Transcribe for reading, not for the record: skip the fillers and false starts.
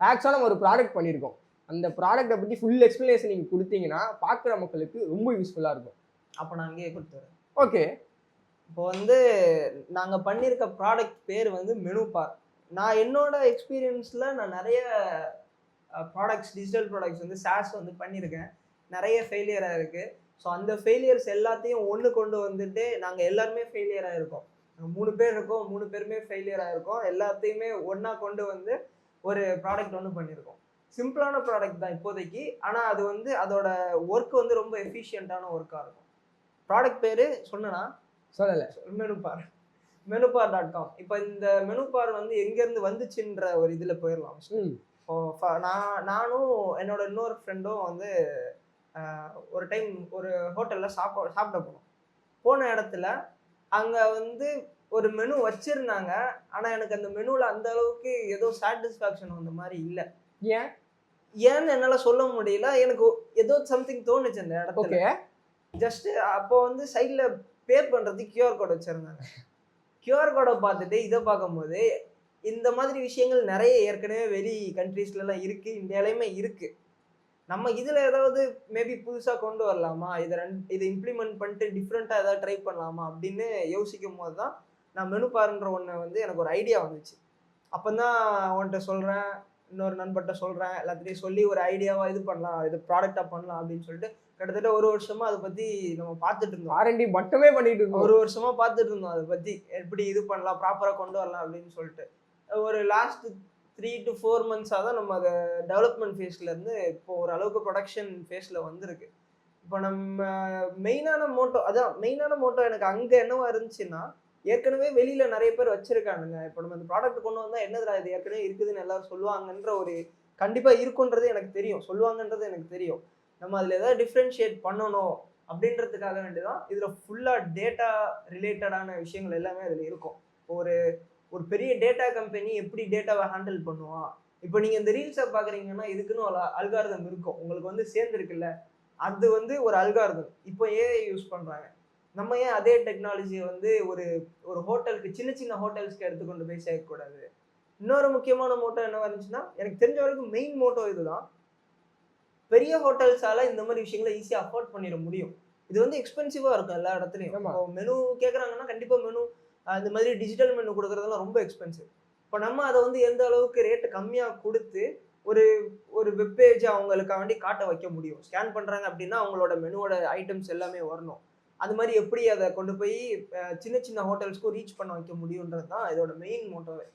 ஆக்சுவலா நம்ம ஒரு ப்ராடக்ட் பண்ணியிருக்கோம். அந்த ப்ராடக்ட்ட பத்தி ஃபுல் எக்ஸ்ப்ளனேஷன் நீங்க குடுத்தீங்கன்னா, பார்க்குற மக்களுக்கு ரொம்ப யூஸ்ஃபுல்லா இருக்கும். அப்ப நான் அங்கேயே குடுத்துறேன். ஓகே. இப்போ வந்து நாங்க பண்ணியிருக்க ப்ராடக்ட் பேர் வந்து மெனு பார். நான் என்னோட எக்ஸ்பீரியன்ஸ்ல நான் நெறைய ப்ராடக்ட்ஸ் டிஜிட்டல் ப்ராடக்ட்ஸ் வந்து SaaS வந்து பண்ணியிருக்கேன். நெறைய ஃபெயிலியர் ஆயிருக்கு. ஸோ அந்த ஃபெயிலியர்ஸ் எல்லாத்தையும் ஒண்ணு கொண்டு வந்துட்டு நாங்க எல்லாருமே ஃபெயிலியர் ஆயிருக்கோம். 3 பேர் இருக்கோம். 3 பேருமே ஃபெயிலியர் ஆயிருக்கோம். எல்லாத்தையுமே ஒண்ணா கொண்டு வந்து ஒரு ப்ராடக்ட் ஒண்ணு பண்ணியிருக்கோம். சிம்பிளான ப்ராடக்ட் தான் இப்போதைக்கு. ஆனா அது வந்து அதோட வொர்க் வந்து ரொம்ப எஃபிஷியன்ட்டான வொர்க்கா இருக்கும். ப்ராடக்ட் பேரு சொன்னனா? சொல்லல. Menu bar. மெனுபார்.காம். இப்ப இந்த மெனு பார் வந்து எங்கேருந்து வந்துச்சுன்ற ஒரு இதுல போயிரலாம். ம். இப்போ நானும் என்னோட இன்னொரு ஃப்ரெண்டும் வந்து ஒரு டைம் ஒரு ஹோட்டல்ல சாப்பிட போனோம். போன இடத்துல அங்க வந்து ஒரு மெனு வச்சிருந்தாங்க. ஆனா எனக்கு அந்த மெனுல அந்த அளவுக்கு ஏதோ சாட்டிஸ்ஃபேக்ஷன் வந்த மாரி இல்ல. ஏன்? ஏன்னு என்னால சொல்ல முடியல. எனக்கு ஏதோ சம்திங் தோணுச்சு அந்த இடத்துல. ஓகே. ஜஸ்ட் அப்போ வந்து சைடுல பே பண்றதுக்கு கியூஆர் கோட் வச்சிருந்தாங்க. கியூஆர் கோட பார்த்துட்டு இத பார்க்கும்போது, இந்த மாதிரி விஷயங்கள் நெறைய ஏற்கனவே வெளி கண்ட்ரீஸ்லலாம் இருக்கு. இந்தியாலயுமே இருக்கு. நம்ம இதுல ஏதாவது மேபி புதுசா கொண்டு வரலாமா? இத இம்ப்ளிமெண்ட் பண்ணிட்டு டிஃபரெண்ட்டா ஏதாவது ட்ரை பண்ணலாமா? அப்படின்னு யோசிக்கும்போது தான், நான் மெனு பார்ன்ற ஒண்ணு வந்து எனக்கு ஒரு ஐடியா வந்துச்சு. அப்பதான் அவன்ட்ட சொல்றேன், இன்னொரு நண்பர்ட்ட சொல்றேன். எல்லாத்துட்டயும் சொல்லி ஒரு ஐடியாவா இது பண்ணலாம். இது ப்ராடக்ட்டா பண்ணலாம் அப்படின்னு சொல்லிட்டு, கிட்டத்தட்ட 1 வருஷமா அத பத்தி நம்ம பார்த்துட்டு இருந்தோம். R&D மட்டுமே பண்ணிட்டு இருக்கோம். 1 வருஷமா பார்த்துட்டு இருந்தோம் அத பத்தி. எப்படி இது பண்ணலாம், ப்ராப்பரா கொண்டு வரலாம் அப்படின்னு சொல்லிட்டு. ஒரு லாஸ்ட் 3 to 4 மந்த்ஸா தான் நம்ம அத டெவலப்மென்ட் ஃபேஸ்ல இருந்து இப்போ ஓரளவுக்கு புரொடக்ஷன் ஃபேஸ்ல வந்திருக்கு. இப்போ நம்ம மெயினான மோட்டோ எனக்கு அங்க என்னவா இருந்துச்சுன்னா, ஏற்கனவே வெளியில நெறைய பேர் வச்சிருக்கானுங்க. இப்போ நம்ம இந்த ப்ராடக்ட் கொண்டு வந்தா என்னதுடா இது ஏற்கனவே இருக்குதுன்னு எல்லாரும் சொல்லுவாங்கன்ற ஒரு கண்டிப்பா இருக்குன்றது எனக்கு தெரியும். சொல்லுவாங்கன்றது எனக்கு தெரியும். நம்ம அதுல ஏதாவது டிஃபரன்ஷியேட் பண்ணணும் அப்படின்றதுக்காக வேண்டி தான் இதுல ஃபுல்லா டேட்டா ரிலேட்டடான விஷயங்கள் எல்லாமே அதுல இருக்கும். ஒரு ஒரு பெரிய டேட்டா கம்பெனி எப்படி டேட்டாவ ஹேண்டில் பண்ணுவான்? இப்போ நீங்க இந்த ரீல்ஸ பார்க்குறீங்கன்னா, இதுக்குன்னு ஒரு அல்காரிதம் இருக்கும். உங்களுக்கு வந்து சேர்ந்திருக்குல்ல, அது வந்து ஒரு அல்காரிதம். இப்போ ஏஐ யூஸ் பண்றாங்க. நம்ம ஏன் அதே டெக்னாலஜிய வந்து ஒரு ஒரு ஹோட்டலுக்கு சின்ன சின்ன ஹோட்டல்ஸ்க்கு எடுத்து கொண்டு போய் சேர்க்கக்கூடாது? இன்னொரு முக்கியமான மோட்டோ என்னவா இருந்துச்சுன்னா, எனக்கு தெரிஞ்ச வரைக்கும் மெயின் மோட்டோ இதுதான். பெரிய ஹோட்டல்ஸால இந்த மாரி விஷயங்கள ஈஸியா அஃபோர்ட் பண்ணிற முடியும். இது வந்து எக்ஸ்பென்சிவா இருக்கும் எல்லா இடத்துலயும். ஆமா. இப்போ மெனு கேட்குறாங்கன்னா, கண்டிப்பா மெனு இந்த மாதிரி டிஜிட்டல் மெனு குடுக்குறதெல்லாம் ரொம்ப எக்ஸ்பென்சிவ். இப்ப நம்ம அத வந்து எந்த அளவுக்கு ரேட் கம்மியா குடுத்து, ஒரு ஒரு வெப் பேஜ அவங்களுக்காண்டி காட்ட வைக்க முடியும். ஸ்கேன் பண்றாங்க அப்டின்னா, அவங்களோட மெனுவோட ஐட்டம்ஸ் எல்லாமே வரணும். அது மாரி எப்படி அத கொண்டு போய் சின்ன சின்ன ஹோட்டல்ஸ்க்கும் ரீச் பண்ண வைக்க முடியும்ன்றது தான் இதோட மெயின் மோட்டோவே.